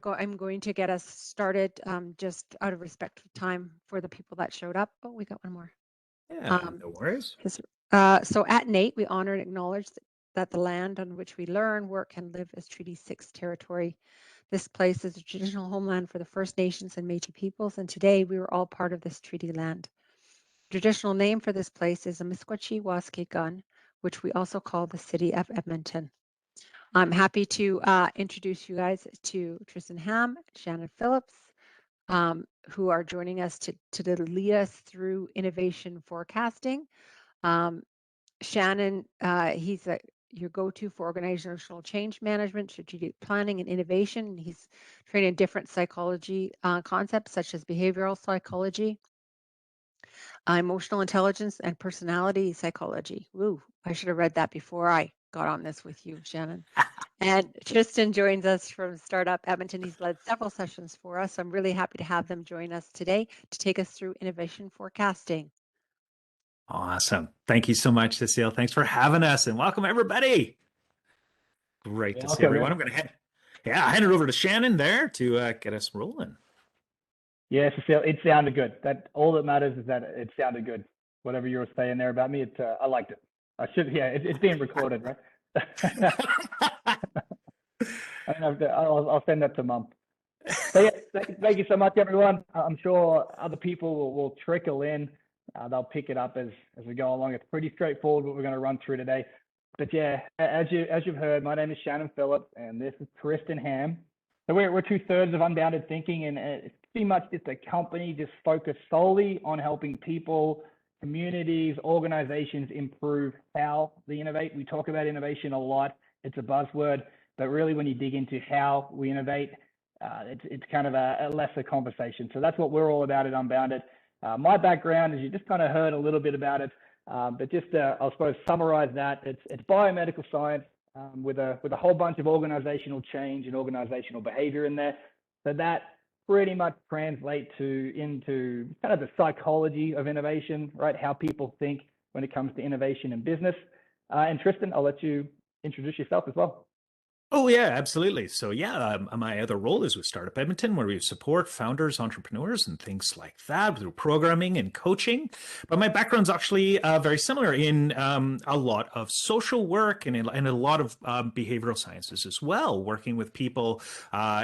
I'm going to get us started just out of respect for time for the people that showed up. Oh, we got one more. Yeah, no worries. So at NATE, we honor and acknowledge that the land on which we learn, work, and live is Treaty 6 territory. This place is a traditional homeland for the First Nations and Métis peoples, and today we are all part of this treaty land. The traditional name for this place is Amiskwachi Waskekun, which we also call the City of Edmonton. I'm happy to introduce you guys to Tristan Ham, Shannon Phillips, who are joining us to lead us through innovation forecasting. Shannon, he's your go-to for organizational change management, strategic planning, and innovation. He's trained in different psychology concepts such as behavioral psychology, emotional intelligence, and personality psychology. Woo, I should have read that before I got on this with you, Shannon. And Tristan joins us from Startup Edmonton. He's led several sessions for us. So I'm really happy to have them join us today to take us through innovation forecasting. Awesome. Thank you so much, Cecile. Thanks for having us and welcome everybody. Great to see everyone. I'm going to hand it over to Shannon there to get us rolling. Yeah, Cecile, it sounded good. All that matters is that it sounded good. Whatever you were saying there about me, I liked it. It's being recorded, right? I'll send that to Mum. So yeah, thank you so much, everyone. I'm sure other people will trickle in. They'll pick it up as we go along. It's pretty straightforward what we're going to run through today. But yeah, as you've heard, my name is Shannon Phillips, and this is Tristan Ham. So we're 2/3 of Unbounded Thinking, and it's pretty much just a company just focused solely on helping people, communities, organizations improve how they innovate. We talk about innovation a lot. It's a buzzword, but really when you dig into how we innovate, it's kind of a lesser conversation. So that's what we're all about at Unbounded. My background, as you just kind of heard a little bit about it, but just I suppose summarize that. It's biomedical science with a whole bunch of organizational change and organizational behavior in there. So that pretty much translates into kind of the psychology of innovation, right? How people think when it comes to innovation in business. And Tristan, I'll let you introduce yourself as well. Oh, yeah, absolutely. So, yeah, my other role is with Startup Edmonton, where we support founders, entrepreneurs, and things like that through programming and coaching. But my background's actually very similar in a lot of social work and a lot of behavioral sciences as well, working with people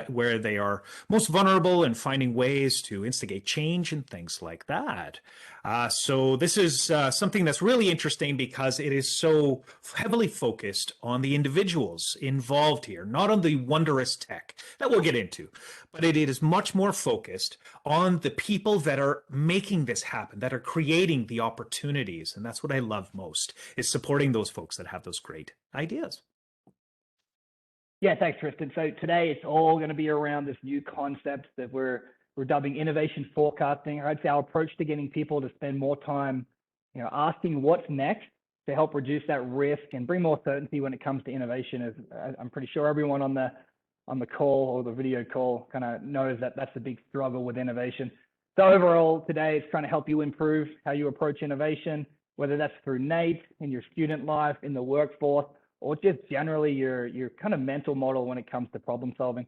where they are most vulnerable and finding ways to instigate change and things like that. So this is something that's really interesting because it is so heavily focused on the individuals involved here, not on the wondrous tech that we'll get into, but it is much more focused on the people that are making this happen, that are creating the opportunities. And that's what I love most, is supporting those folks that have those great ideas. Yeah, thanks, Tristan. So today it's all going to be around this new concept that we're dubbing innovation forecasting. Right? It's our approach to getting people to spend more time, asking what's next to help reduce that risk and bring more certainty when it comes to innovation. As I'm pretty sure everyone on the call or the video call kind of knows that that's a big struggle with innovation. So overall today it's trying to help you improve how you approach innovation, whether that's through NATE, in your student life, in the workforce, or just generally your kind of mental model when it comes to problem solving.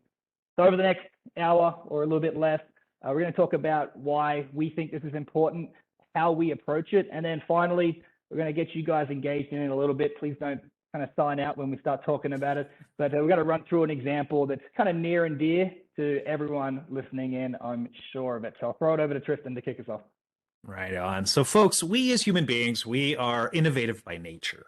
So over the next hour or a little bit less, we're going to talk about why we think this is important, how we approach it, and then finally, we're going to get you guys engaged in it a little bit. Please don't kind of sign out when we start talking about it, but we're going to run through an example that's kind of near and dear to everyone listening in, I'm sure of it. So I'll throw it over to Tristan to kick us off. Right on. So folks, we as human beings, we are innovative by nature.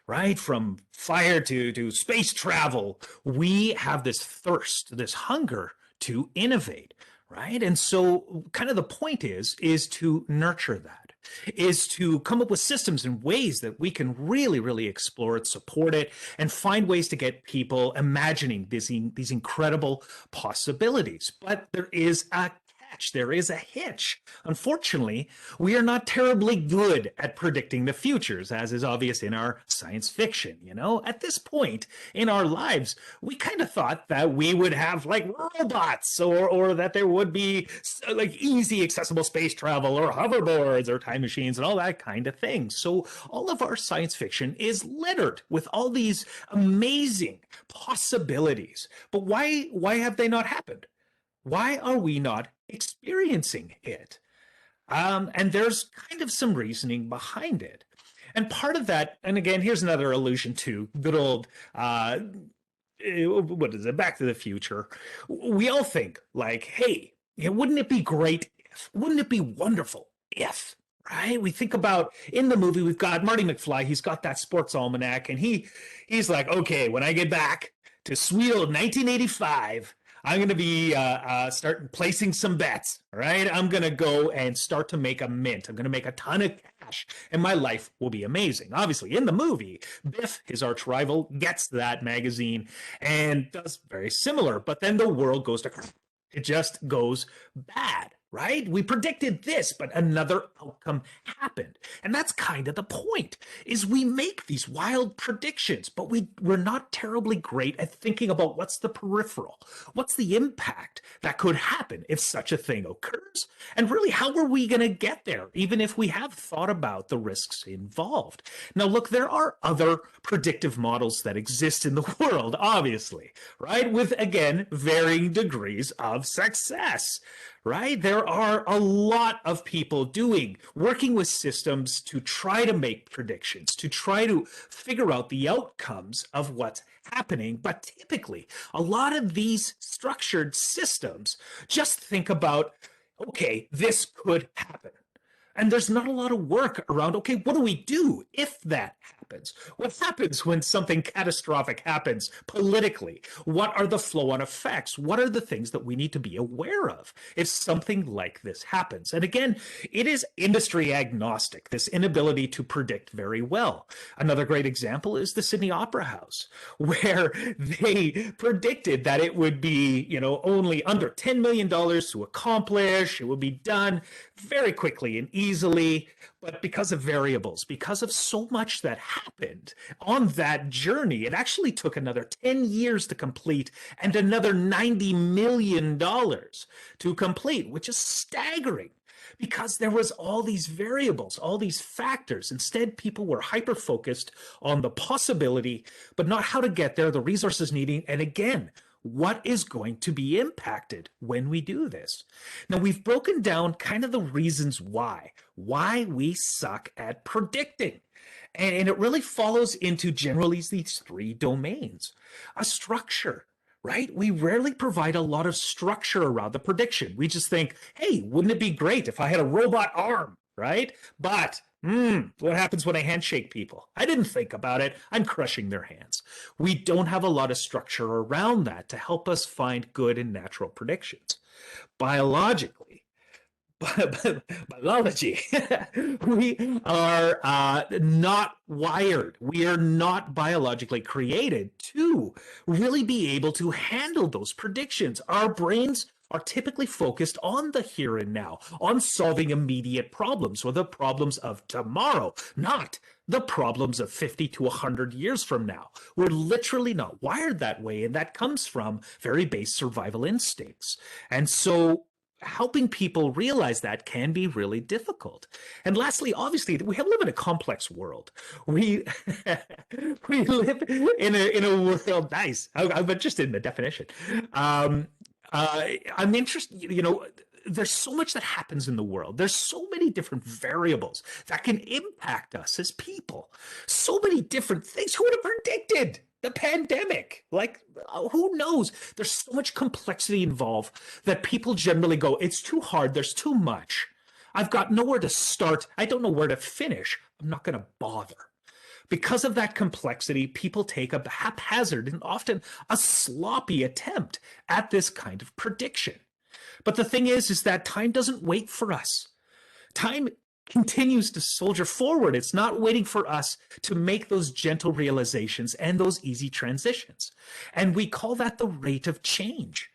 Right? From fire to space travel, we have this thirst, this hunger to innovate, right? And so kind of the point is to nurture that, is to come up with systems and ways that we can really, really explore it, support it, and find ways to get people imagining these incredible possibilities. But there is a catch. There is a hitch. Unfortunately, we are not terribly good at predicting the futures, as is obvious in our science fiction. At this point in our lives, we kind of thought that we would have like robots, or that there would be like easy accessible space travel or hoverboards or time machines and all that kind of thing. So all of our science fiction is littered with all these amazing possibilities. But why have they not happened? Why are we not experiencing it? And there's kind of some reasoning behind it. And part of that, and again, here's another allusion to good old, what is it, Back to the Future. We all think like, hey, wouldn't it be great if? Wouldn't it be wonderful if? Right? We think about, in the movie, we've got Marty McFly. He's got that sports almanac, and he's like, okay, when I get back to sweet old 1985, I'm going to be start placing some bets, right? I'm going to go and start to make a mint. I'm going to make a ton of cash, and my life will be amazing. Obviously, in the movie, Biff, his arch rival, gets that magazine and does very similar, but then the world goes to crap. It just goes bad, right? We predicted this, but another outcome happened. And that's kind of the point, is we make these wild predictions, but we're not terribly great at thinking about what's the peripheral, what's the impact that could happen if such a thing occurs, and really how are we going to get there, even if we have thought about the risks involved. Now, look, there are other predictive models that exist in the world, obviously, right? With, again, varying degrees of success. Right? There are a lot of people working with systems to try to make predictions, to try to figure out the outcomes of what's happening. But typically, a lot of these structured systems just think about, okay, this could happen. And there's not a lot of work around, okay, what do we do if that happens? What happens when something catastrophic happens politically? What are the flow-on effects? What are the things that we need to be aware of if something like this happens? And again, it is industry agnostic, this inability to predict very well. Another great example is the Sydney Opera House, where they predicted that it would be, only under $10 million to accomplish. It would be done very quickly and easily, but because of variables, because of so much that happened on that journey, it actually took another 10 years to complete and another $90 million to complete, which is staggering because there was all these variables, all these factors. Instead, people were hyper-focused on the possibility, but not how to get there, the resources needed, and again, what is going to be impacted when we do this? Now, we've broken down kind of the reasons why we suck at predicting. And it really follows into generally these three domains. A structure, right? We rarely provide a lot of structure around the prediction. We just think, hey, wouldn't it be great if I had a robot arm, right? But what happens when I handshake people? I didn't think about it. I'm crushing their hands. We don't have a lot of structure around that to help us find good and natural predictions. Biology, we are not wired. We are not biologically created to really be able to handle those predictions. Our brains are typically focused on the here and now, on solving immediate problems or the problems of tomorrow, not the problems of 50 to 100 years from now. We're literally not wired that way, and that comes from very base survival instincts. And so helping people realize that can be really difficult. And lastly, obviously, we live in a complex world. We live in a world, nice. I'm interested in the definition. I'm interested, there's so much that happens in the world. There's so many different variables that can impact us as people. So many different things. Who would have predicted the pandemic? Like, who knows? There's so much complexity involved that people generally go, it's too hard. There's too much. I've got nowhere to start. I don't know where to finish. I'm not going to bother. Because of that complexity, people take a haphazard and often a sloppy attempt at this kind of prediction. But the thing is that time doesn't wait for us. Time continues to soldier forward. It's not waiting for us to make those gentle realizations and those easy transitions. And we call that the rate of change.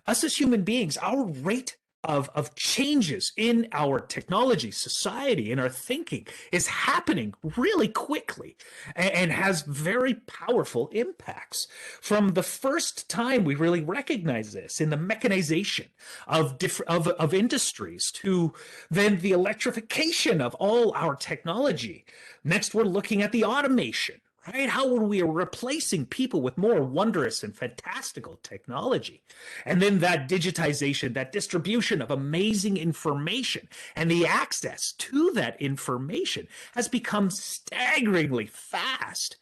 Us as human beings, our rate of changes in our technology, society, in our thinking is happening really quickly and has very powerful impacts. From the first time we really recognize this in the mechanization of industries to then the electrification of all our technology. Next, we're looking at the automation. Right? How are we replacing people with more wondrous and fantastical technology? And then that digitization, that distribution of amazing information and the access to that information has become staggeringly fast.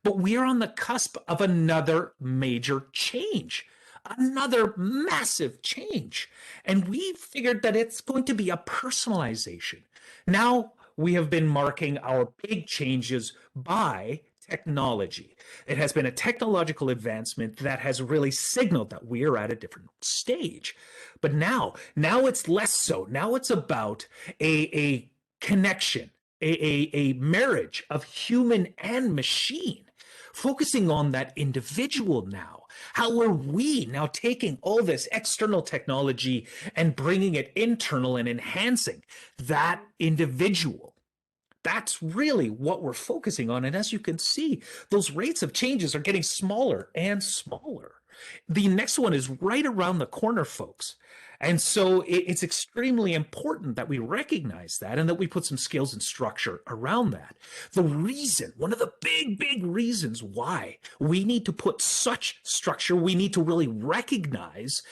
But we're on the cusp of another major change, another massive change. And we figured that it's going to be a personalization. Now we have been marking our big changes by technology. It has been a technological advancement that has really signaled that we are at a different stage. But now it's less so. Now it's about a connection, a marriage of human and machine, focusing on that individual now. How are we now taking all this external technology and bringing it internal and enhancing that individual? That's really what we're focusing on. And as you can see, those rates of changes are getting smaller and smaller. The next one is right around the corner, folks. And so it's extremely important that we recognize that and that we put some skills and structure around that. The reason, one of the big reasons why we need to put such structure, we need to really recognize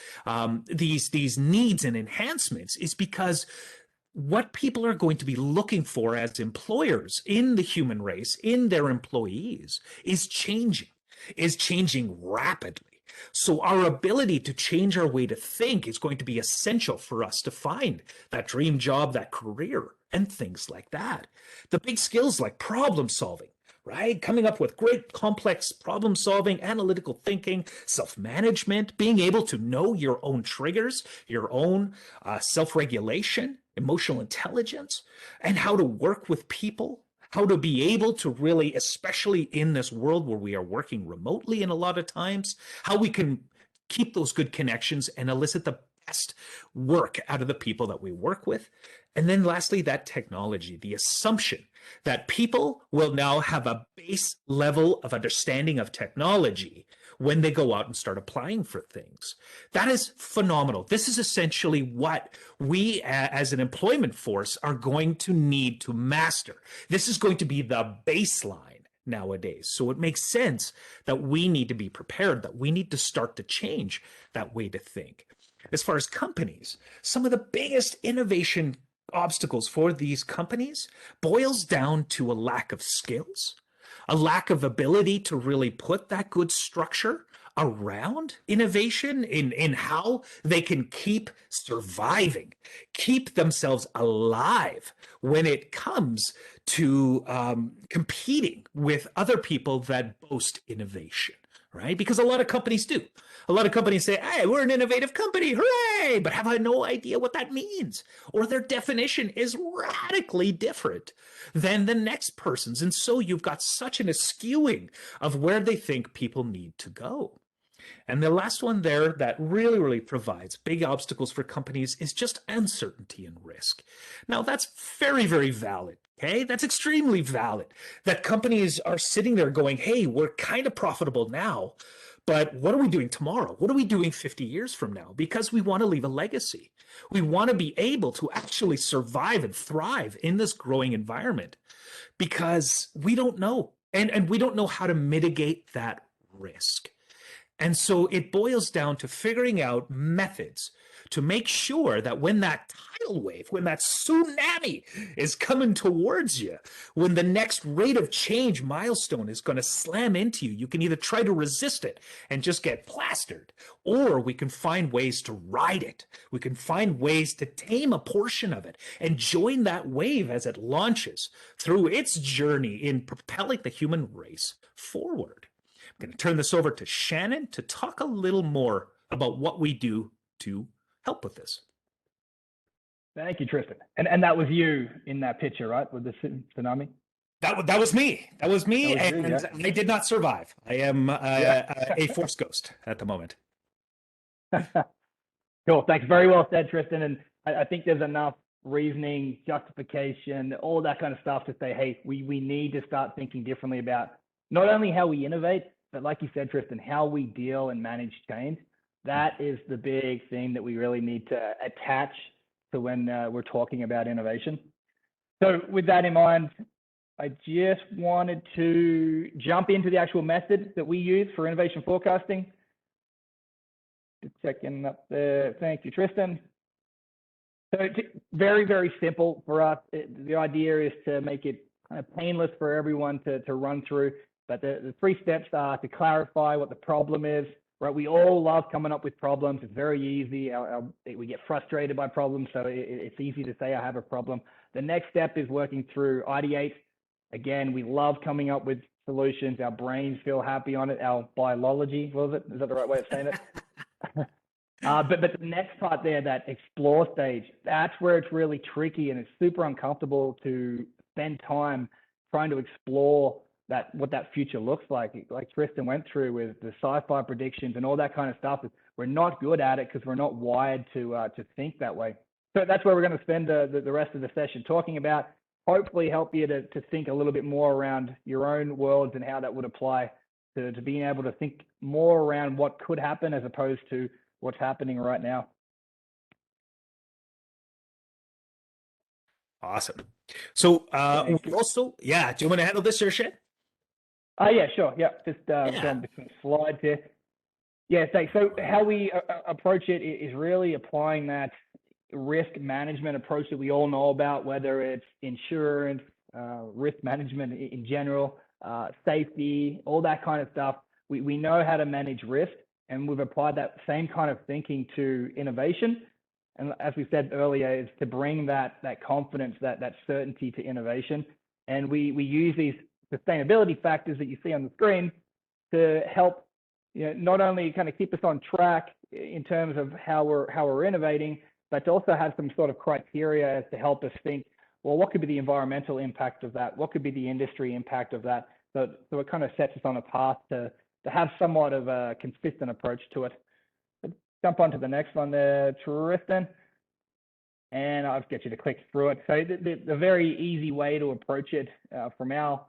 these needs and enhancements is because what people are going to be looking for as employers in the human race, in their employees, is changing rapidly. So our ability to change our way to think is going to be essential for us to find that dream job, that career, and things like that. The big skills like problem solving, right? Coming up with great complex problem solving, analytical thinking, self-management, being able to know your own triggers, your own self-regulation, emotional intelligence, and how to work with people, how to be able to really, especially in this world where we are working remotely in a lot of times, how we can keep those good connections and elicit the best work out of the people that we work with. And then lastly, that technology, the assumption that people will now have a base level of understanding of technology when they go out and start applying for things. That is phenomenal. This is essentially what we as an employment force are going to need to master. This is going to be the baseline nowadays. So it makes sense that we need to be prepared, that we need to start to change that way to think. As far as companies, some of the biggest innovation obstacles for these companies boils down to a lack of skills, a lack of ability to really put that good structure around innovation in how they can keep surviving, keep themselves alive when it comes to competing with other people that boast innovation, right? Because a lot of companies do. A lot of companies say, hey, we're an innovative company, hooray, but have I no idea what that means? Or their definition is radically different than the next person's. And so you've got such an skewing of where they think people need to go. And the last one there that really provides big obstacles for companies is just uncertainty and risk. Now, that's very valid. Okay, that's extremely valid that companies are sitting there going, hey, we're kind of profitable now, but what are we doing tomorrow? What are we doing 50 years from now? Because we want to leave a legacy. We want to be able to actually survive and thrive in this growing environment because we don't know. And we don't know how to mitigate that risk. And so it boils down to figuring out methods to make sure that when that tidal wave, when that tsunami is coming towards you, when the next rate of change milestone is going to slam into you, you can either try to resist it and just get plastered, or we can find ways to ride it. We can find ways to tame a portion of it and join that wave as it launches through its journey in propelling the human race forward. I'm going to turn this over to Shannon to talk a little more about what we do to help with this. Thank you, Tristan. And that was you in that picture, right, with the tsunami? That was me. That was me, That was you, and yeah. I did not survive. I am a force ghost at the moment. Cool. Cool. Thanks. Very well said, Tristan. And I think there's enough reasoning, justification, all that kind of stuff to say, hey, we need to start thinking differently about not only how we innovate, but like you said, Tristan, how we deal and manage change. That is the big thing that we really need to attach to when we're talking about innovation. So with that in mind, I just wanted to jump into the actual method that we use for innovation forecasting. Just checking up there. Thank you, Tristan. So it's very, very simple for us. The idea is to make it kind of painless for everyone to run through. But the 3 steps are to clarify what the problem is, right? We all love coming up with problems. It's very easy. We get frustrated by problems, so it's easy to say I have a problem. The next step is working through ideate. Again, we love coming up with solutions. Our brains feel happy on it. Our biology, was it? Is that the right way of saying it? But the next part there, that explore stage, that's where it's really tricky and it's super uncomfortable to spend time trying to explore what that future looks like Tristan went through with the sci-fi predictions and all that kind of stuff. We're not good at it because we're not wired to think that way. So that's where we're going to spend the rest of the session talking about, hopefully help you to think a little bit more around your own worlds and how that would apply to being able to think more around what could happen as opposed to what's happening right now. Awesome. So also, yeah, do you want to handle this here, Shane? Yeah, sure. Yeah, just going between slides here. Yeah, thanks. So how we approach it is really applying that risk management approach that we all know about, whether it's insurance, risk management in general, safety, all that kind of stuff. We know how to manage risk, and we've applied that same kind of thinking to innovation. And as we said earlier, is to bring that confidence, that certainty to innovation. And we use these sustainability factors that you see on the screen to help, not only kind of keep us on track in terms of how we're innovating, but to also have some sort of criteria as to help us think, well, what could be the environmental impact of that? What could be the industry impact of that? So it kind of sets us on a path to have somewhat of a consistent approach to it. Let's jump on to the next one there, Tristan. And I'll get you to click through it. So the very easy way to approach it from our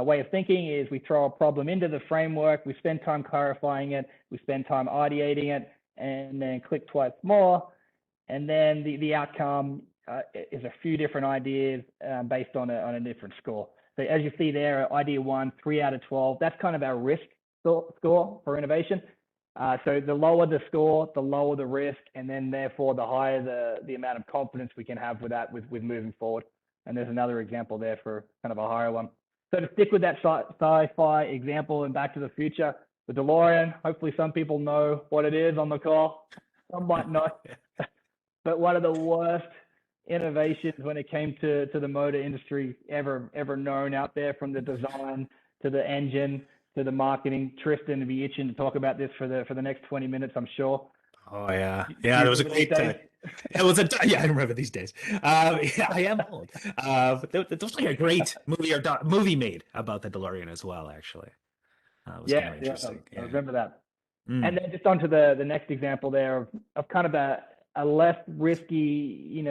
way of thinking is we throw a problem into the framework, we spend time clarifying it, we spend time ideating it, and then click twice more. And then the outcome is a few different ideas based on a different score. So as you see there, idea 1, 3 out of 12, that's kind of our risk score for innovation. So the lower the score, the lower the risk, and then therefore the higher the amount of confidence we can have with that with moving forward. And there's another example there for kind of a higher one. So to stick with that sci-fi example and Back to the Future, the DeLorean, hopefully some people know what it is on the call. Some might not. But one of the worst innovations when it came to the motor industry ever known out there, from the design to the engine to the marketing. Tristan would be itching to talk about this for the next 20 minutes, I'm sure. Oh yeah, it was a great time. It was I remember these days. Yeah, I am old. But there was like a great movie made about the DeLorean as well, actually. It was kind of interesting. I remember that. And then just onto the next example there of kind of a less risky,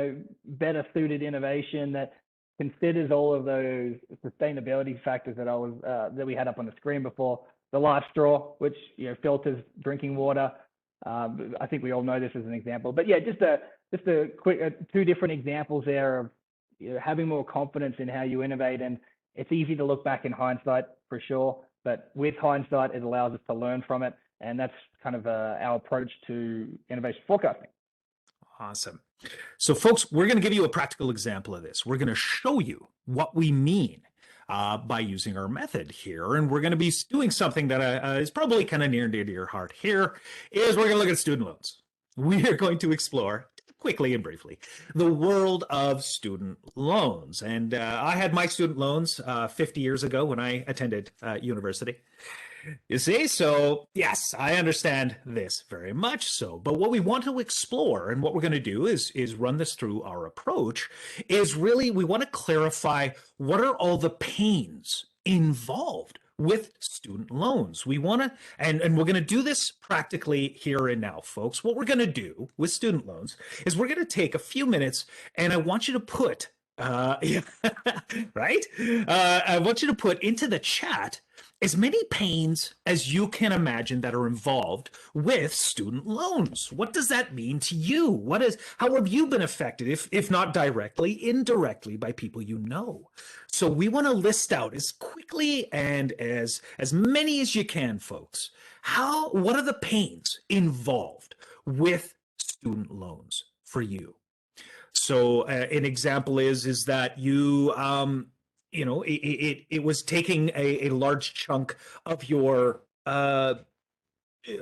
better suited innovation that considers all of those sustainability factors that we had up on the screen before. The life straw, which filters drinking water. I think we all know this as an example. But yeah, just a quick 2 different examples there of having more confidence in how you innovate. And it's easy to look back in hindsight for sure, but with hindsight, it allows us to learn from it. And that's kind of our approach to innovation forecasting. Awesome. So folks, we're going to give you a practical example of this. We're going to show you what we mean by using our method here. And we're going to be doing something that is probably kind of near and dear to your heart here, is we're going to look at student loans. We are going to explore quickly and briefly the world of student loans. And I had my student loans 50 years ago when I attended university. You see, so yes, I understand this very much so. But what we want to explore, and what we're going to do is run this through our approach, is really we want to clarify what are all the pains involved with student loans. We want to, and we're going to do this practically here and now, folks. What we're going to do with student loans is we're going to take a few minutes, and I want you to put, right? I want you to put into the chat as many pains as you can imagine that are involved with student loans. What does that mean to you? How have you been affected, if not directly, indirectly by people you know? So we want to list out as quickly and as many as you can, folks. What are the pains involved with student loans for you? So an example is that you it was taking a large chunk of your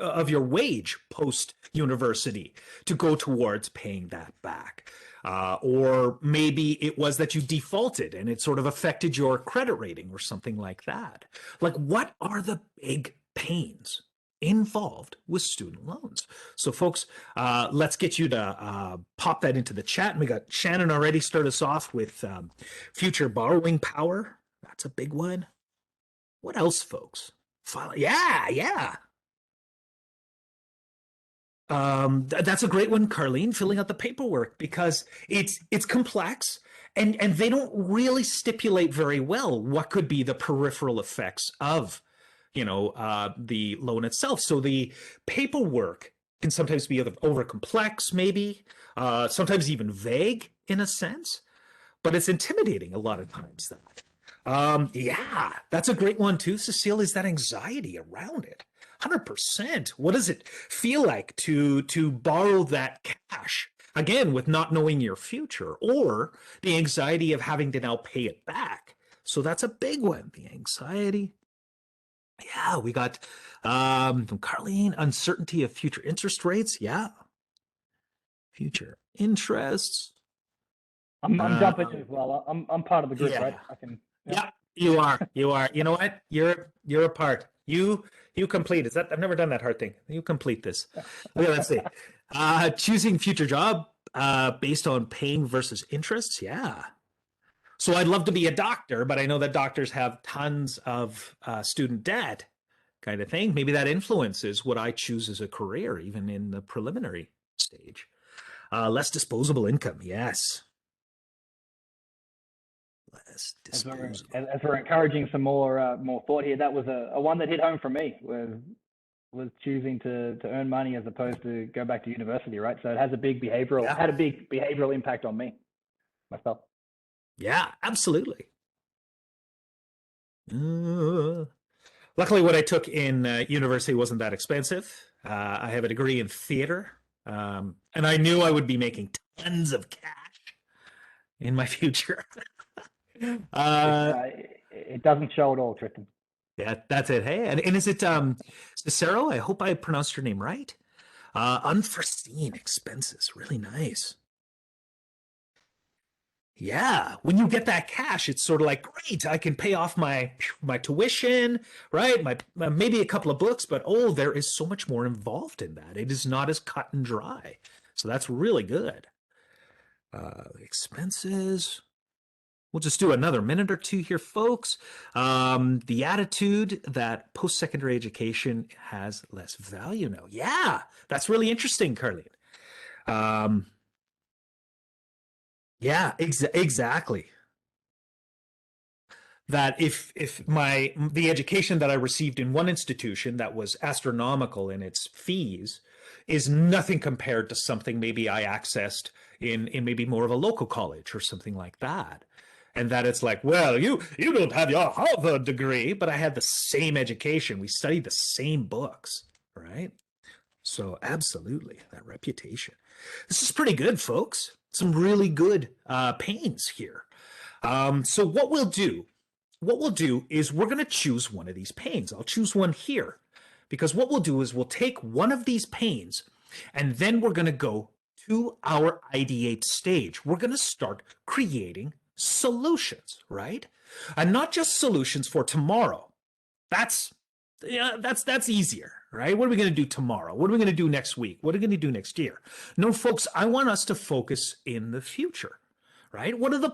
wage post university to go towards paying that back. Or maybe it was that you defaulted and it sort of affected your credit rating or something like that. Like, what are the big pains involved with student loans? So folks, let's get you to pop that into the chat. And we got Shannon already start us off with future borrowing power. That's a big one. What else, folks? Yeah. That's a great one, Carlene, filling out the paperwork, because it's complex and they don't really stipulate very well what could be the peripheral effects of the loan itself. So the paperwork can sometimes be over complex, maybe, sometimes even vague in a sense, but it's intimidating a lot of times. Yeah, that's a great one too, Cecile, is that anxiety around it. 100%. What does it feel like to borrow that cash? Again, with not knowing your future, or the anxiety of having to now pay it back. So that's a big one, the anxiety. Yeah, we got from Carlene, uncertainty of future interest rates. Yeah. Future interests. I'm jumping in as well. I'm part of the group, right? I can. Yeah, you are. You are. You know what? You're a part. You complete. Is that, I've never done that hard thing. You complete this. Okay, let's see. Choosing future job based on paying versus interests. Yeah. So I'd love to be a doctor, but I know that doctors have tons of student debt, kind of thing. Maybe that influences what I choose as a career, even in the preliminary stage. Less disposable income. Yes. Less disposable. As we're encouraging some more thought here, that was a one that hit home for me. Was choosing to earn money as opposed to go back to university, right? So it has a big had a big behavioral impact on me, myself. Yeah, absolutely. Luckily, what I took in university wasn't that expensive. I have a degree in theater, and I knew I would be making tons of cash in my future. It doesn't show at all, Tristan. Yeah, that's it. Hey, and is it Cicero? I hope I pronounced your name right. Unforeseen expenses. Really nice. Yeah, when you get that cash, it's sort of like, great, I can pay off my tuition, right? My maybe a couple of books, but there is so much more involved in that. It is not as cut and dry. So that's really good. Expenses. We'll just do another minute or two here, folks. The attitude that post-secondary education has less value now. Yeah, that's really interesting, Carlene. Yeah, exactly. That if the education that I received in one institution that was astronomical in its fees is nothing compared to something maybe I accessed in maybe more of a local college or something like that. And that it's like, well, you don't have your Harvard degree, but I had the same education. We studied the same books, right? So absolutely, that reputation. This is pretty good, folks. Some really good pains here. So what we'll do is we're going to choose one of these pains. I'll choose one here, because what we'll do is we'll take one of these pains, and then we're going to go to our ideate stage. We're going to start creating solutions, right? And not just solutions for tomorrow. That's easier, right? What are we going to do tomorrow? What are we going to do next week? What are we going to do next year? No, folks, I want us to focus in the future, right? What are the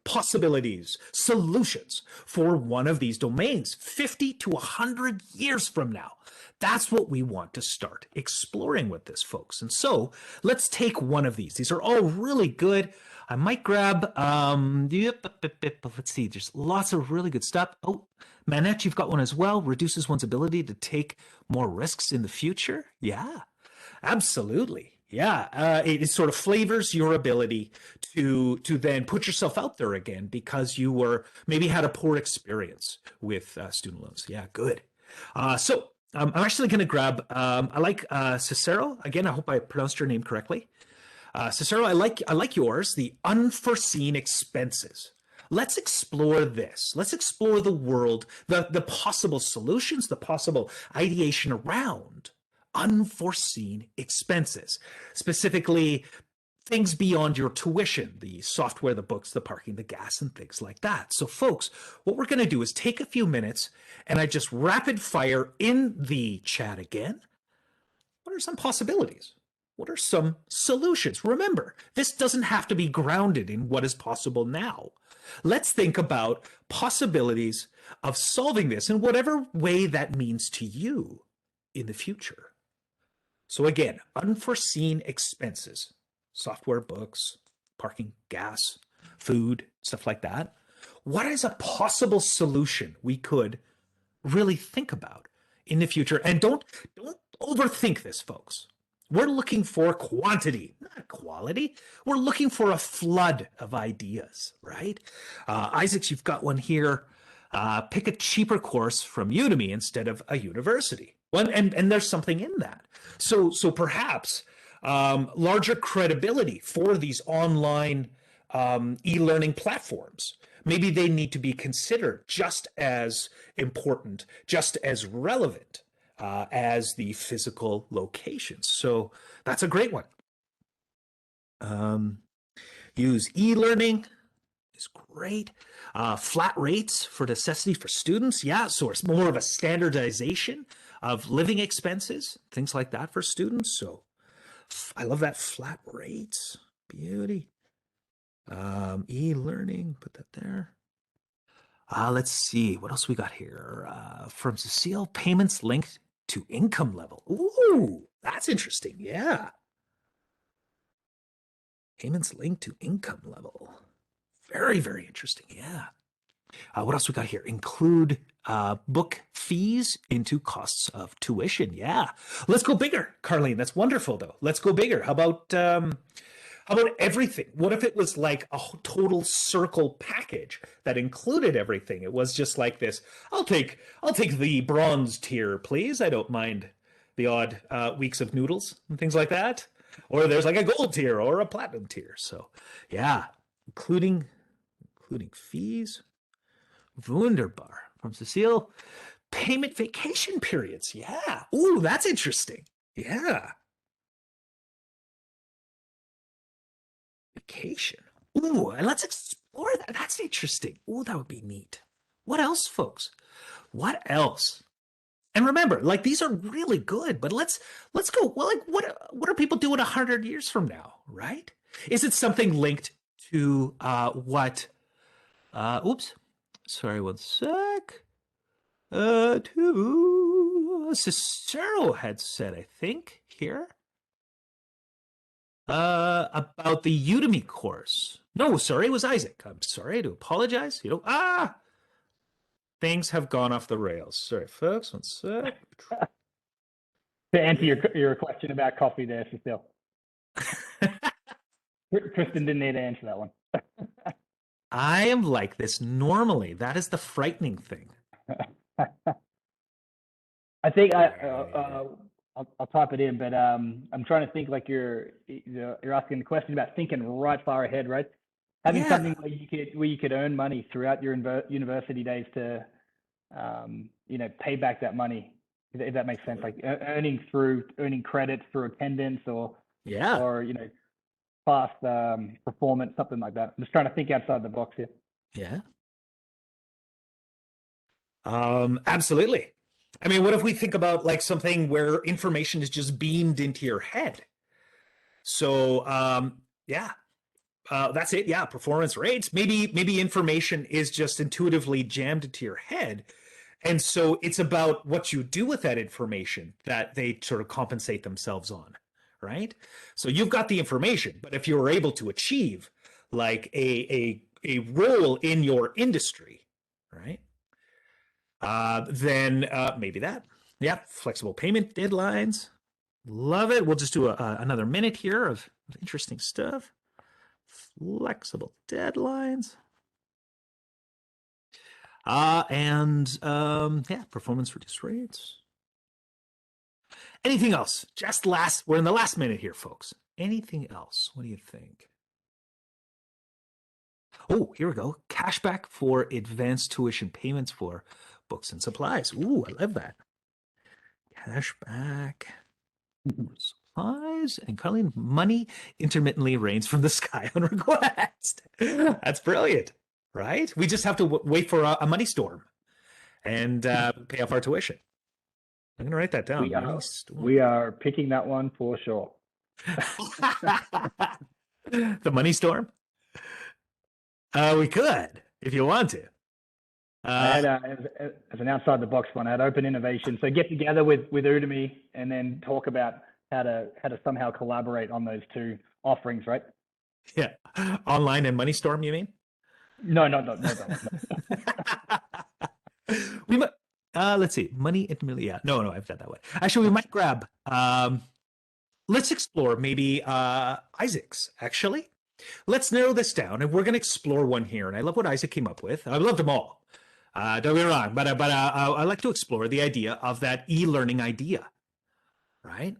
possibilities, solutions for one of these domains 50 to 100 years from now? That's what we want to start exploring with this, folks. And so let's take one of these. These are all really good. I might grab, let's see, there's lots of really good stuff. Oh, Manette, you've got one as well. Reduces one's ability to take more risks in the future. Yeah, absolutely. Yeah, it sort of flavors your ability to then put yourself out there again because you were maybe had a poor experience with student loans. Yeah, good. So I'm actually going to grab. I like Cicero again. I hope I pronounced your name correctly. Cicero, I like yours. The Unforeseen Expenses. Let's explore this. Let's explore the world, the possible solutions, the possible ideation around unforeseen expenses, specifically things beyond your tuition, the software, the books, the parking, the gas, and things like that. So folks, what we're going to do is take a few minutes and I just rapid fire in the chat again. What are some possibilities? What are some solutions? Remember, this doesn't have to be grounded in what is possible now. Let's think about possibilities of solving this in whatever way that means to you in the future. So again, unforeseen expenses, software, books, parking, gas, food, stuff like that. What is a possible solution we could really think about in the future? And don't overthink this, folks. We're looking for quantity, not quality. We're looking for a flood of ideas, right? Isaacs, you've got one here. Pick a cheaper course from Udemy instead of a university. Well, and there's something in that. So perhaps larger credibility for these online e-learning platforms. Maybe they need to be considered just as important, just as relevant as the physical locations. So that's a great one. Use e-learning is great. Flat rates for necessity for students. Yeah, so it's more of a standardization of living expenses, things like that for students. So I love that flat rates. Beauty. E-learning, put that there. Let's see, what else we got here? From Cecile, payments linked to income level. Ooh, that's interesting. Yeah. Payments linked to income level. Very, very interesting. Yeah. What else we got here? Include book fees into costs of tuition. Yeah. Let's go bigger, Carlene. That's wonderful, though. Let's go bigger. How about everything? What if it was like a total circle package that included everything? It was just like this. I'll take the bronze tier, please. I don't mind the odd weeks of noodles and things like that. Or there's like a gold tier or a platinum tier. So yeah, including fees. Wunderbar from Cecile. Payment vacation periods. Yeah. Ooh, that's interesting. Yeah. Vacation. Ooh, and let's explore that. That's interesting. Ooh, that would be neat. What else, folks? What else? And remember, like these are really good, but let's go. Well, like what are people doing 100 years from now, right? Is it something linked to what? Oops. Sorry, one sec. To Cicero had said, I think here. About the Udemy course. No, sorry, it was Isaac. I'm sorry to apologize. Things have gone off the rails. Sorry, folks. One sec. To answer your question about coffee there, Cecile. Kristen didn't need to answer that one. I am like this normally. That is the frightening thing. I think I'll type it in, but I'm trying to think like you're asking the question about thinking right far ahead, right? Having something where you could earn money throughout your university days to pay back that money, if that makes sense, like earning credits through attendance or past performance, something like that. I'm just trying to think outside the box here. Yeah. Absolutely. I mean, what if we think about like something where information is just beamed into your head? So, That's it. Yeah, performance rates. Maybe information is just intuitively jammed into your head. And so it's about what you do with that information that they sort of compensate themselves on, right? So you've got the information, but if you're able to achieve like a role in your industry, right? Then maybe that. Yeah, flexible payment deadlines. Love it. We'll just do another minute here of interesting stuff. Flexible deadlines. Yeah, performance reduced rates. Anything else? We're in the last minute here, folks. Anything else? What do you think? Oh, here we go. Cashback for advanced tuition payments for books and supplies. Ooh, I love that. Cashback for supplies and Colleen, money intermittently rains from the sky on request. That's brilliant, right? We just have to wait for a money storm and pay off our tuition. I'm going to write that down. We are picking that one for sure. The money storm? We could, if you want to. I had as an outside the box one. I had open innovation. So get together with Udemy and then talk about how to somehow collaborate on those two offerings, right? Yeah, online and money storm. You mean? No. We might. Let's see. Money intimately. Yeah. No. I've done that one. Actually, we might grab. Let's explore maybe Isaac's. Actually, let's narrow this down, and we're going to explore one here. And I love what Isaac came up with. I loved them all. Don't get me wrong, but I like to explore the idea of that e-learning idea, right?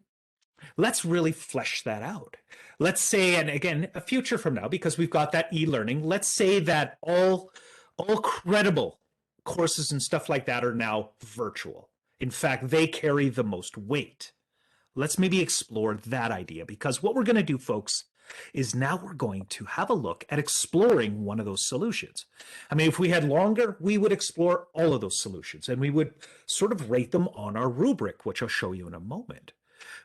Let's really flesh that out. Let's say, and again, a future from now, because we've got that e-learning. Let's say that all credible courses and stuff like that are now virtual. In fact, they carry the most weight. Let's maybe explore that idea, because what we're going to do, folks, is now we're going to have a look at exploring one of those solutions. I mean, if we had longer, we would explore all of those solutions and we would sort of rate them on our rubric, which I'll show you in a moment.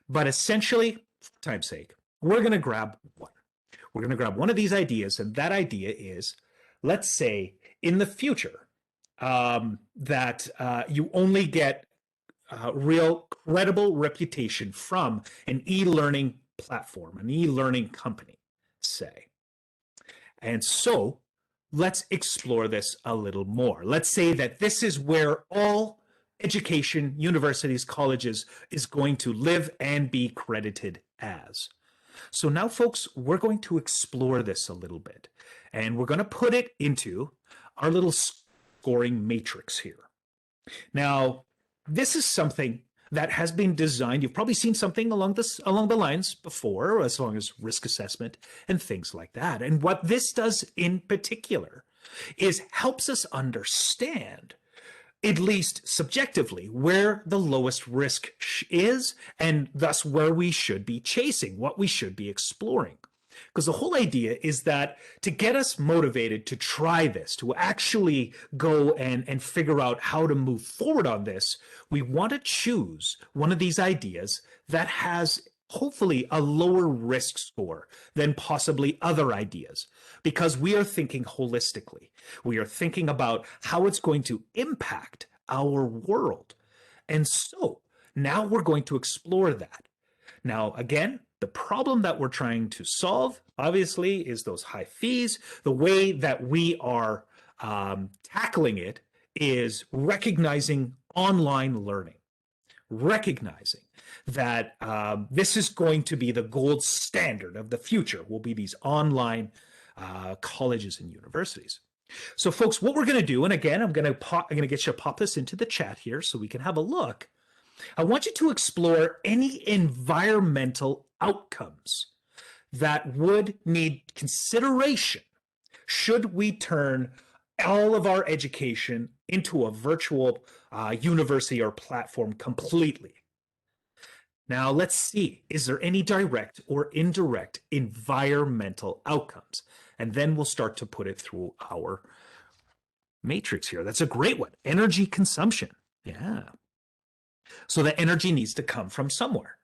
But essentially, for time's sake, we're going to grab one. We're going to grab one of these ideas, and that idea is, let's say in the future, that you only get real credible reputation from an e-learning platform, an e-learning company, say. And so let's explore this a little more. Let's say that this is where all education, universities, colleges is going to live and be credited as. So now, folks, we're going to explore this a little bit, and we're going to put it into our little scoring matrix here. Now, this is something that has been designed. You've probably seen something along the lines before, as long as risk assessment and things like that. And what this does in particular is helps us understand, at least subjectively, where the lowest risk is, and thus where we should be chasing, what we should be exploring. Because the whole idea is that to get us motivated to try this, to actually go and figure out how to move forward on this, we want to choose one of these ideas that has hopefully a lower risk score than possibly other ideas, because we are thinking holistically. We are thinking about how it's going to impact our world. And so now we're going to explore that. Now, again, the problem that we're trying to solve, obviously, is those high fees. The way that we are tackling it is recognizing online learning, recognizing that this is going to be the gold standard of the future, will be these online colleges and universities. So, folks, what we're going to do, and again, I'm going to get you to pop this into the chat here so we can have a look. I want you to explore any environmental outcomes that would need consideration should we turn all of our education into a virtual university or platform completely. Now, let's see, is there any direct or indirect environmental outcomes? And then we'll start to put it through our matrix here. That's a great one. Energy consumption. Yeah. So the energy needs to come from somewhere.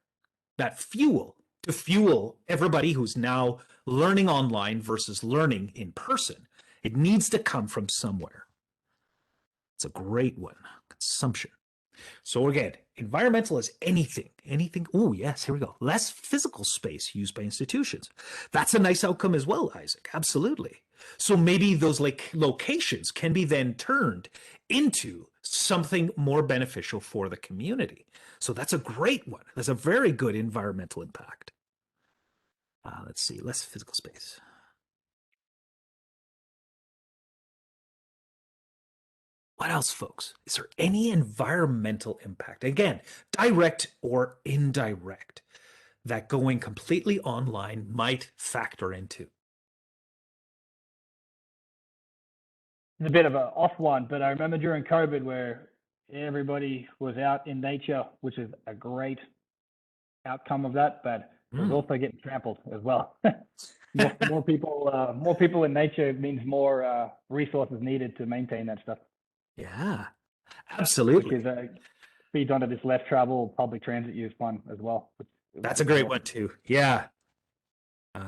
That fuel to fuel everybody who's now learning online versus learning in person. It needs to come from somewhere. It's a great one. Consumption. So again, environmental is anything. Oh, yes, here we go. Less physical space used by institutions. That's a nice outcome as well, Isaac. Absolutely. So maybe those like locations can be then turned into something more beneficial for the community. So that's a great one. That's a very good environmental impact. Let's see, less physical space. What else, folks? Is there any environmental impact? Again, direct or indirect, that going completely online might factor into? It's a bit of an off one, but I remember during COVID where everybody was out in nature, which is a great outcome of that, but it was also getting trampled as well. more people in nature means more resources needed to maintain that stuff. Yeah, absolutely. Which feeds onto this less travel public transit use one as well. That's a great one too. Yeah.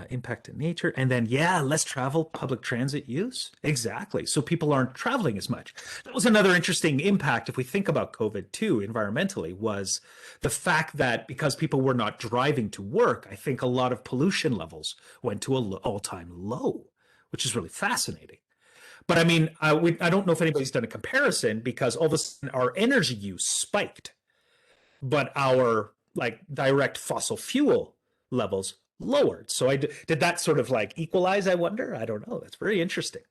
Impact to nature. And then, yeah, less travel, public transit use. Exactly. So people aren't traveling as much. That was another interesting impact, if we think about COVID too, environmentally, was the fact that because people were not driving to work, I think a lot of pollution levels went to an all-time low, which is really fascinating. But I mean, I don't know if anybody's done a comparison, because all of a sudden our energy use spiked, but our like direct fossil fuel levels lowered. So did that sort of like equalize, I wonder? I don't know. That's very interesting.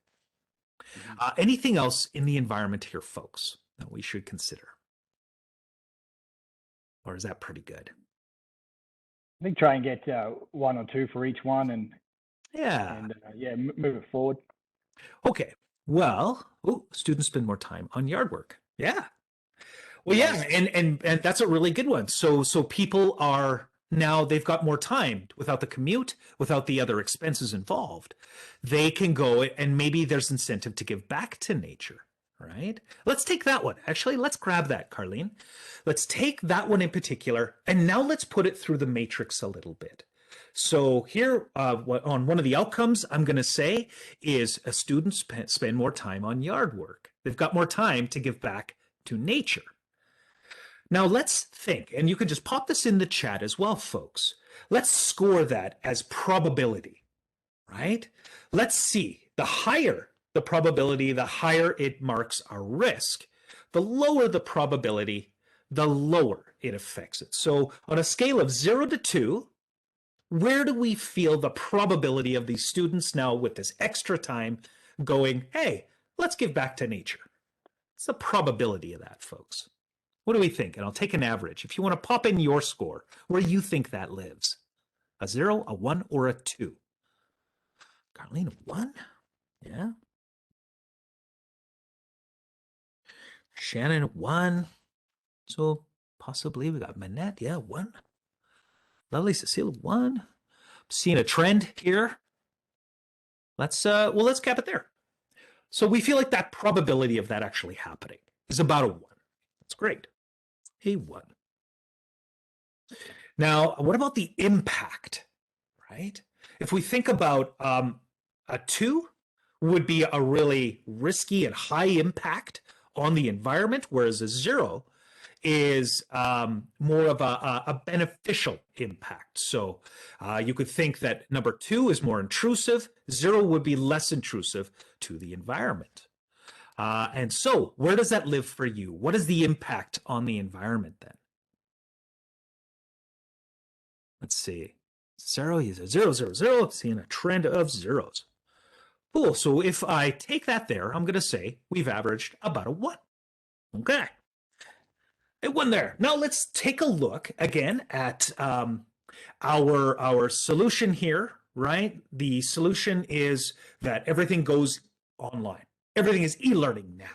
Anything else in the environment here, folks, that we should consider? Or is that pretty good? I think try and get one or two for each one, and move it forward. Okay. Well, students spend more time on yard work. Yeah. Well, yeah, and that's a really good one. So people are now, they've got more time without the commute, without the other expenses involved. They can go, and maybe there's incentive to give back to nature, right? Let's take that one. Actually, let's grab that, Carlene. Let's take that one in particular, and now let's put it through the matrix a little bit. So here, on one of the outcomes, I'm going to say is a student spend more time on yard work. They've got more time to give back to nature. Now let's think, and you can just pop this in the chat as well, folks. Let's score that as probability, right? Let's see, the higher the probability, the higher it marks our risk. The lower the probability, the lower it affects it. So on a scale of 0 to 2, where do we feel the probability of these students now with this extra time going, hey, let's give back to nature? What's the probability of that, folks? What do we think? And I'll take an average. If you want to pop in your score, where you think that lives. A 0, a 1, or a 2? Carlene, a 1? Yeah. Shannon, 1. So possibly we got Manette. Yeah, 1. Lovely Cecile, 1. Seeing a trend here. Let's cap it there. So we feel like that probability of that actually happening is about a 1. That's great. A 1. Now, what about the impact, right? If we think about a 2 would be a really risky and high impact on the environment, whereas a 0 is more of a beneficial impact. So you could think that number 2 is more intrusive. 0 would be less intrusive to the environment. And so where does that live for you? What is the impact on the environment then? Let's see. 0 is a 0, 0, 0. Seeing a trend of zeros. Cool. So if I take that there, I'm going to say we've averaged about a 1. Okay. It went there. Now let's take a look again at our solution here, right? The solution is that everything goes online. Everything is e-learning now.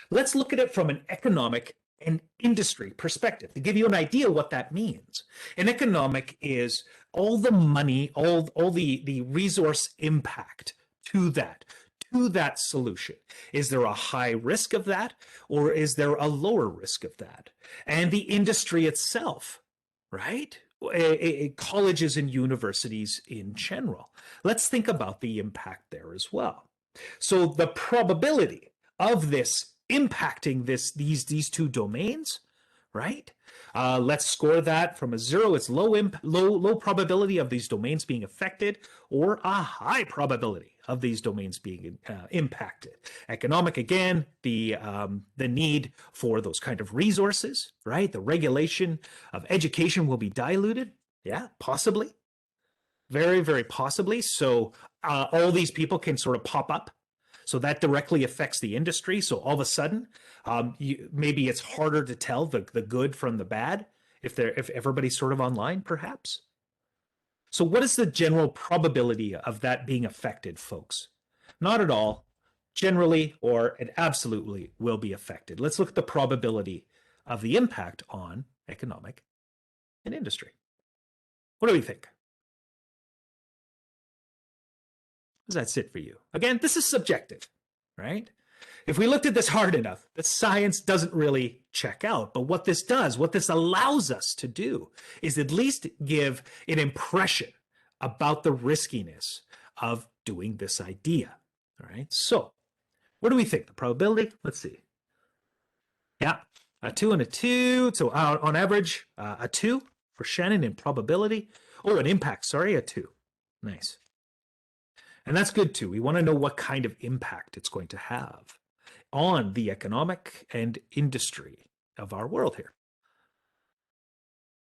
Let's look at it from an economic and industry perspective to give you an idea what that means. An economic is all the money, all the resource impact to that solution. Is there a high risk of that, or is there a lower risk of that? And the industry itself, right? colleges and universities in general. Let's think about the impact there as well. So the probability of this impacting these two domains, right? Let's score that from a 0. It's low probability of these domains being affected, or a high probability of these domains being impacted. Economic, again, the need for those kind of resources, right? The regulation of education will be diluted. Yeah, possibly. Very, very possibly. So all these people can sort of pop up. So that directly affects the industry. So all of a sudden, maybe it's harder to tell the good from the bad if everybody's sort of online, perhaps. So what is the general probability of that being affected, folks? Not at all. Generally, or it absolutely will be affected. Let's look at the probability of the impact on economic and industry. What do we think? Does that sit for you? Again, this is subjective, right? If we looked at this hard enough, the science doesn't really check out. But what this does, what this allows us to do, is at least give an impression about the riskiness of doing this idea. All right. So what do we think? The probability? Let's see. Yeah, a 2 and a 2. So on average, a 2 for Shannon in probability. Oh, an impact. Sorry, a 2. Nice. And that's good too. We want to know what kind of impact it's going to have on the economic and industry of our world here.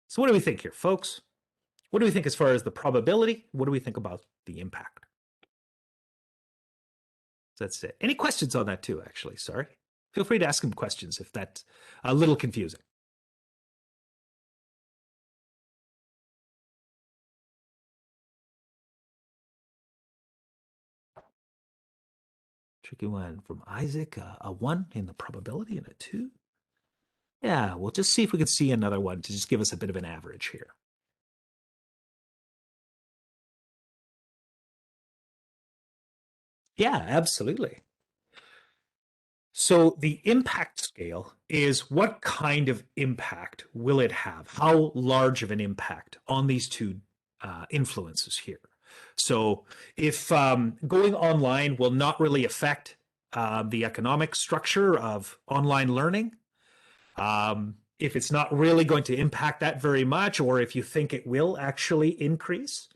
So what do we think here, folks? What do we think as far as the probability? What do we think about the impact? So that's it. Any questions on that too, actually? Sorry. Feel free to ask some questions if that's a little confusing. Tricky one from Isaac, a 1 in the probability and a 2. Yeah, we'll just see if we can see another one to just give us a bit of an average here. Yeah, absolutely. So the impact scale is what kind of impact will it have? How large of an impact on these two influences here? So if going online will not really affect the economic structure of online learning, if it's not really going to impact that very much, or if you think it will actually increase,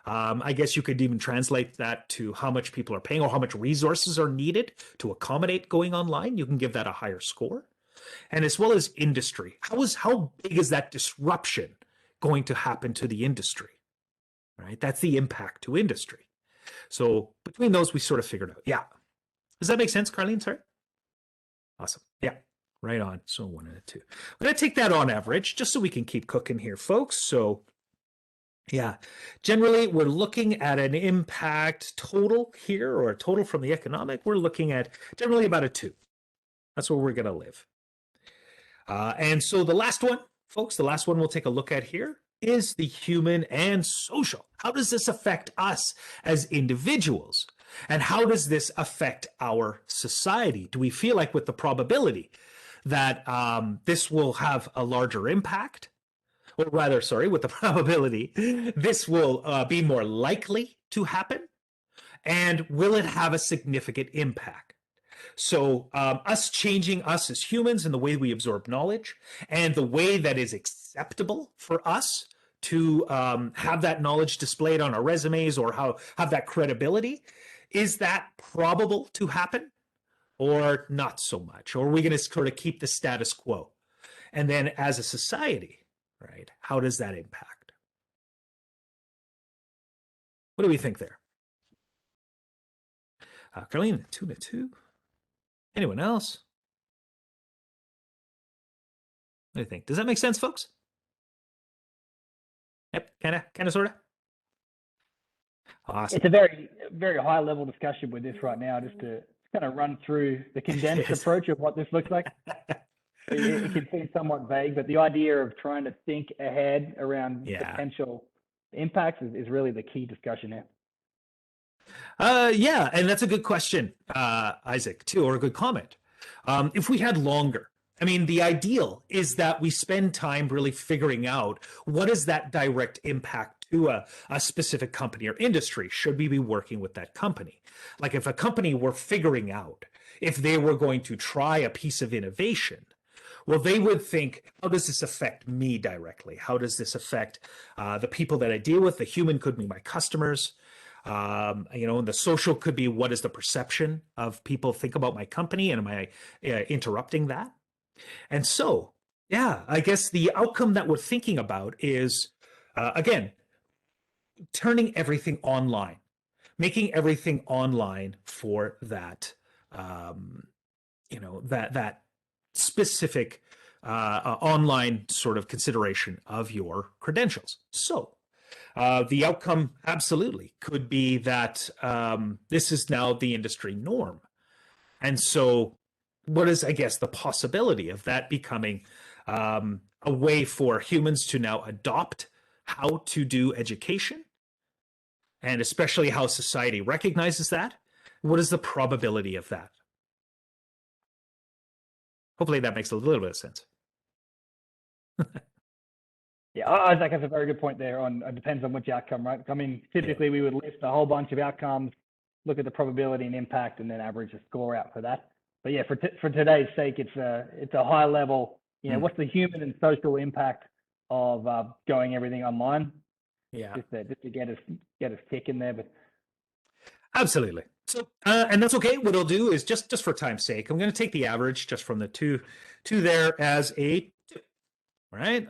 I guess you could even translate that to how much people are paying or how much resources are needed to accommodate going online. You can give that a higher score. And as well as industry, how big is that disruption going to happen to the industry? Right? That's the impact to industry. So between those, we sort of figured out. Yeah. Does that make sense, Carlene? Sorry. Awesome. Yeah. Right on. So 1 and a 2. I'm going to take that on average just so we can keep cooking here, folks. So yeah, generally we're looking at an impact total here, or a total from the economic. We're looking at generally about a 2. That's where we're going to live. And so the last one, folks, the last one we'll take a look at here is the human and social. How does this affect us as individuals? And how does this affect our society? Do we feel like with the probability that this will have a larger impact? Or rather, sorry, with the probability, this will be more likely to happen? And will it have a significant impact? So us changing us as humans and the way we absorb knowledge and the way that is acceptable for us to have that knowledge displayed on our resumes or have that credibility, is that probable to happen or not so much? Or are we going to sort of keep the status quo? And then as a society, right, how does that impact? What do we think there? Carlene, 2 and 2. Anyone else? What do you think? Does that make sense, folks? Yep, kind of, sort of. Awesome. It's a very, very high level discussion with this right now, just to kind of run through the condensed approach of what this looks like. It can seem somewhat vague, but the idea of trying to think ahead around potential impacts is really the key discussion here. Yeah, and that's a good question, Isaac, too, or a good comment. If we had longer I mean, the ideal is that we spend time really figuring out what is that direct impact to a specific company or industry. Should we be working with that company? Like if a company were figuring out if they were going to try a piece of innovation, well, they would think, how does this affect me directly? How does this affect the people that I deal with? The human could be my customers. And the social could be, what is the perception of people think about my company, and am I interrupting that? And so, yeah, I guess the outcome that we're thinking about is, again, turning everything online, making everything online for that, that specific online sort of consideration of your credentials. So the outcome absolutely could be that this is now the industry norm. And so what is, I guess, the possibility of that becoming a way for humans to now adopt how to do education, and especially how society recognizes that? What is the probability of that? Hopefully that makes a little bit of sense. Yeah, I think that's a very good point there. It depends on which outcome, right? I mean, typically we would list a whole bunch of outcomes, look at the probability and impact, and then average a score out for that. But yeah, for today's sake, it's a high level. What's the human and social impact of going everything online? Yeah, just to get us ticking there. But absolutely. So, and that's okay. What I'll do is just for time's sake, I'm going to take the average just from the two there as a 2. Right?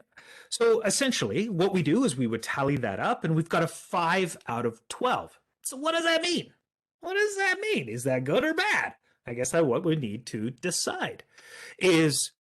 So essentially, what we do is we would tally that up, and we've got a 5 out of 12. So what does that mean? What does that mean? Is that good or bad? I guess that's what we need to decide is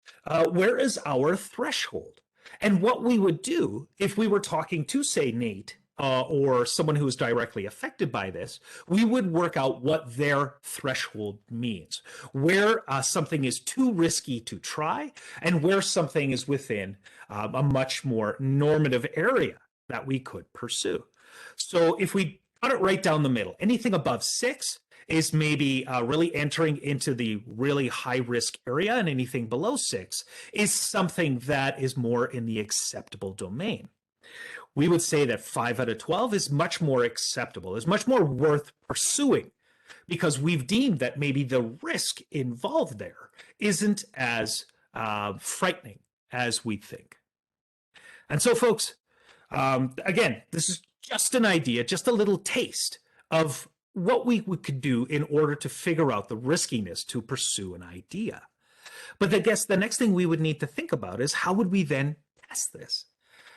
where is our threshold? And what we would do if we were talking to, say, Nate or someone who is directly affected by this, we would work out what their threshold means, where something is too risky to try, and where something is within a much more normative area that we could pursue. So if we cut it right down the middle, anything above 6 is maybe really entering into the really high risk area, and anything below 6 is something that is more in the acceptable domain. We would say that 5 out of 12 is much more acceptable, is much more worth pursuing, because we've deemed that maybe the risk involved there isn't as frightening as we think. And so, folks, again, this is just an idea, just a little taste of what we could do in order to figure out the riskiness to pursue an idea. But I guess the next thing we would need to think about is, how would we then test this?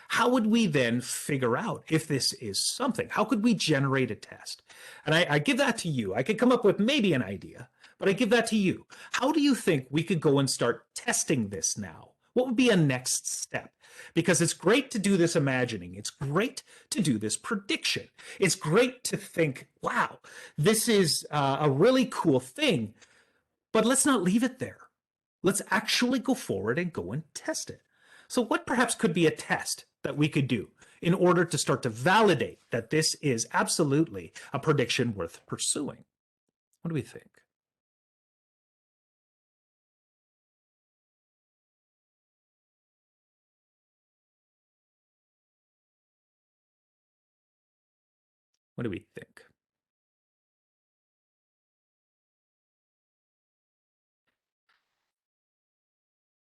How would we then figure out if this is something? How could we generate a test? And I give that to you. I could come up with maybe an idea, but I give that to you. How do you think we could go and start testing this now? What would be a next step? Because it's great to do this imagining. It's great to do this prediction. It's great to think, wow, this is a really cool thing, but let's not leave it there. Let's actually go forward and go and test it. So what perhaps could be a test that we could do in order to start to validate that this is absolutely a prediction worth pursuing? What do we think? What do we think?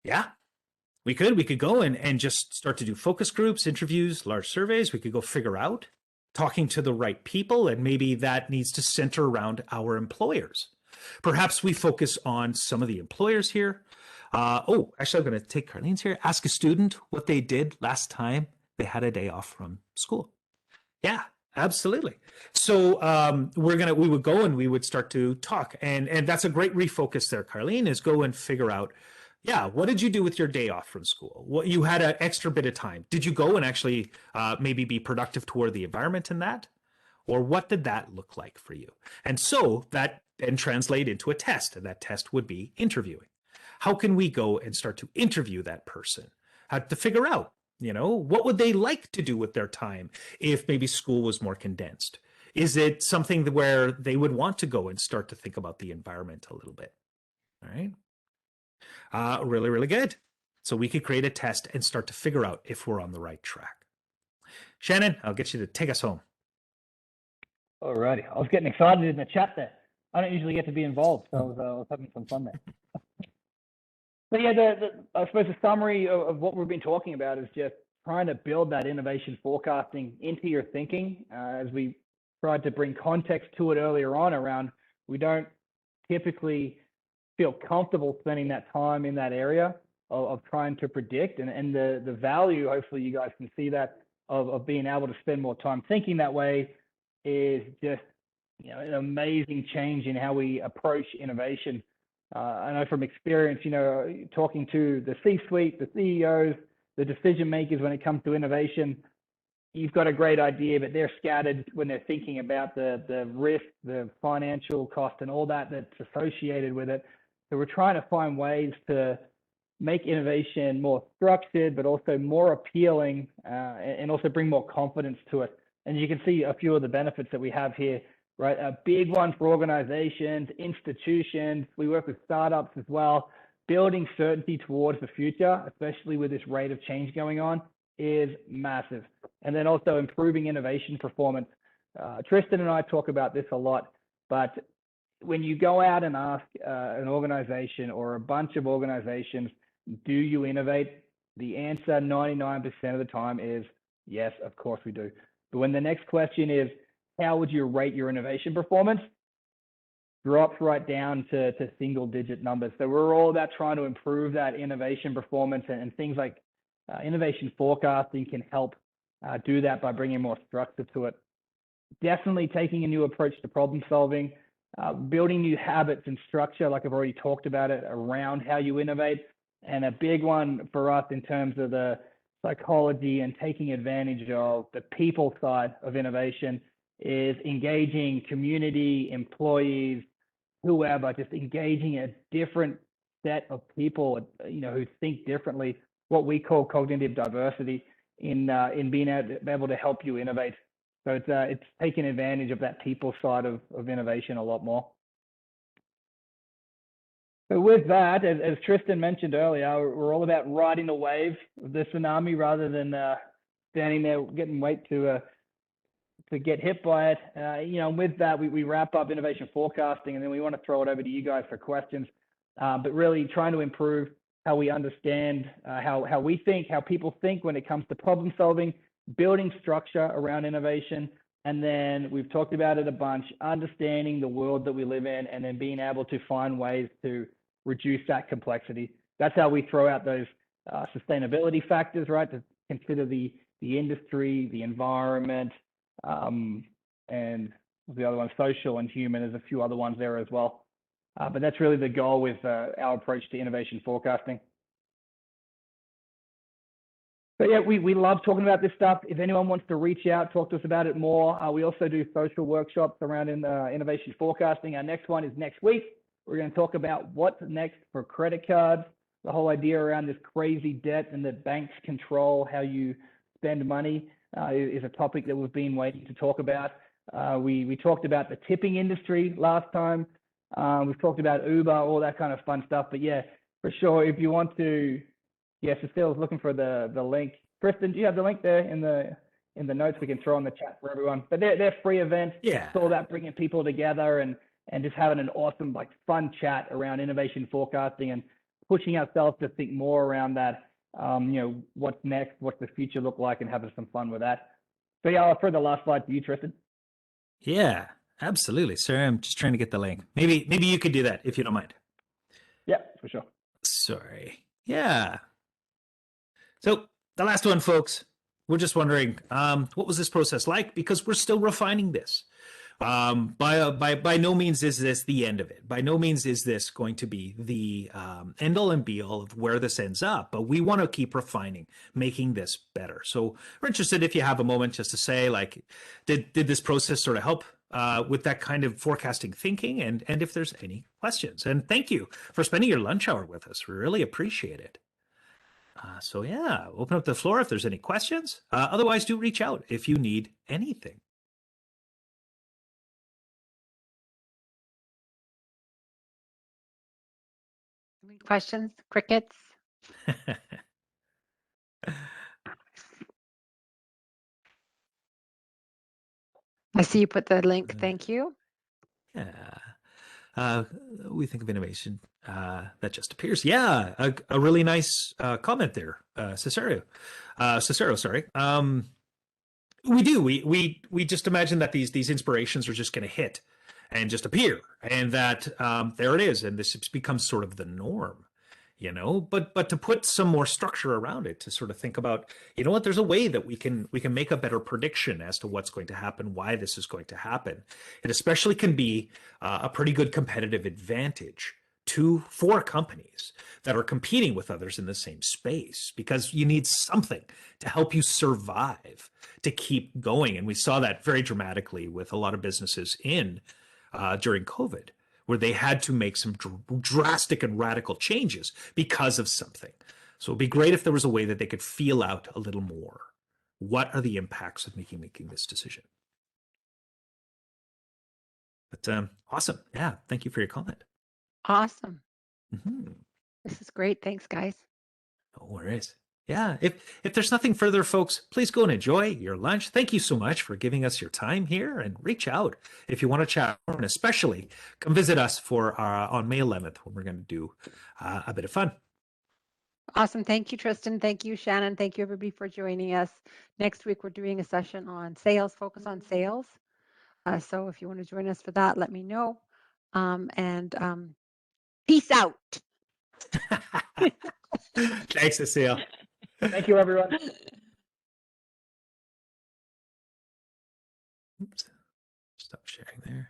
Yeah, we could go and just start to do focus groups, interviews, large surveys. We could go figure out talking to the right people, and maybe that needs to center around our employers. Perhaps we focus on some of the employers here. Actually, I'm going to take Carlene's here. Ask a student what they did last time they had a day off from school. Yeah, absolutely. So we would go and we would start to talk, and that's a great refocus there, Carlene, is go and figure out, yeah, what did you do with your day off from school? What, you had an extra bit of time. Did you go and actually maybe be productive toward the environment in that? Or what did that look like for you? And so that then translate into a test, and that test would be interviewing. How can we go and start to interview that person? How to figure out, what would they like to do with their time if maybe school was more condensed? Is it something where they would want to go and start to think about the environment a little bit? All right. Really, really good. So we could create a test and start to figure out if we're on the right track. Shannon, I'll get you to take us home. Alrighty, I was getting excited in the chat there. I don't usually get to be involved, so I was having some fun there. But yeah, I suppose the summary of what we've been talking about is just trying to build that innovation forecasting into your thinking, as we tried to bring context to it earlier on around we don't typically feel comfortable spending that time in that area of trying to predict, and the value, hopefully you guys can see that, of being able to spend more time thinking that way is just, you know, an amazing change in how we approach innovation. I know from experience, you know, talking to the C-suite, the CEOs, the decision makers when it comes to innovation, you've got a great idea, but they're scattered when they're thinking about the risk, the financial cost, and all that that's associated with it. So we're trying to find ways to make innovation more structured, but also more appealing, and also bring more confidence to it. And you can see a few of the benefits that we have here, right? A big one for organizations, institutions. We work with startups as well. Building certainty towards the future, especially with this rate of change going on, is massive. And then also improving innovation performance. Tristan and I talk about this a lot, but when you go out and ask an organization or a bunch of organizations, do you innovate? The answer 99% of the time is yes, of course we do. But when the next question is, how would you rate your innovation performance? Drops right down to single digit numbers. So we're all about trying to improve that innovation performance, and things like innovation forecasting can help do that by bringing more structure to it. Definitely taking a new approach to problem solving, building new habits and structure, like I've already talked about it, around how you innovate. And a big one for us in terms of the psychology and taking advantage of the people side of innovation is engaging community, employees, whoever, just engaging a different set of people, you know, who think differently, what we call cognitive diversity, in being able to help you innovate. So it's taking advantage of that people side of innovation a lot more. So with that, as Tristan mentioned earlier, we're all about riding the wave of the tsunami rather than standing there getting wait to get hit by it. You know, with that, we wrap up innovation forecasting, and then we want to throw it over to you guys for questions. But really trying to improve how we understand how we think, how people think when it comes to problem solving, building structure around innovation, and then we've talked about it a bunch, understanding the world that we live in, and then being able to find ways to reduce that complexity. That's how we throw out those sustainability factors, right? To consider the industry, the environment, and the other one, social and human. There's a few other ones there as well. But that's really the goal with our approach to innovation forecasting. But yeah, we love talking about this stuff. If anyone wants to reach out, talk to us about it more. We also do social workshops around innovation forecasting. Our next one is next week. We're going to talk about what's next for credit cards, the whole idea around this crazy debt and that banks control how you spend money is a topic that we've been waiting to talk about. We talked about the tipping industry last time. We've talked about Uber, all that kind of fun stuff. But yeah, for sure, if you want to, yeah, Cecile's looking for the link. Kristen, do you have the link there in the notes we can throw in the chat for everyone? But they're free events. Yeah. It's all about bringing people together and just having an awesome, like, fun chat around innovation forecasting and pushing ourselves to think more around that. You know, what's next, what's the future look like, and having some fun with that. So yeah, I'll throw the last slide to you, Tristan. Yeah, absolutely. Sorry, I'm just trying to get the link. Maybe you could do that if you don't mind. Yeah, for sure. Sorry. Yeah. So the last one, folks, we're just wondering, what was this process like? Because we're still refining this. By no means is this the end of it. By no means is this going to be the end all and be all of where this ends up. But we want to keep refining, making this better. So we're interested if you have a moment just to say, like, did this process sort of help with that kind of forecasting thinking? And if there's any questions. And thank you for spending your lunch hour with us. We really appreciate it. So yeah, open up the floor if there's any questions. Otherwise, do reach out if you need anything. Any questions? Crickets? I see you put the link. Thank you. Yeah. We think of innovation that just appears. Yeah, a really nice comment there, Cicero. Sorry. We do. We just imagine that these inspirations are just going to hit and just appear, and that there it is, and this becomes sort of the norm, you know. But to put some more structure around it, to sort of think about, you know what, there's a way that we can make a better prediction as to what's going to happen, why this is going to happen. It especially can be a pretty good competitive advantage for companies that are competing with others in the same space, because you need something to help you survive, to keep going. And we saw that very dramatically with a lot of businesses during COVID, where they had to make some drastic and radical changes because of something. So it'd be great if there was a way that they could feel out a little more. What are the impacts of making this decision? But awesome. Yeah. Thank you for your comment. Awesome. Mm-hmm. This is great. Thanks, guys. No worries. Yeah. If there's nothing further, folks, please go and enjoy your lunch. Thank you so much for giving us your time here, and reach out if you want to chat, and especially come visit us on May 11th, when we're going to do a bit of fun. Awesome. Thank you, Tristan. Thank you, Shannon. Thank you, everybody, for joining us. Next week, we're doing a session on sales, focus on sales. So if you want to join us for that, let me know. And peace out. Thanks, Cecile. Thank you, everyone. Oops. Stop sharing there.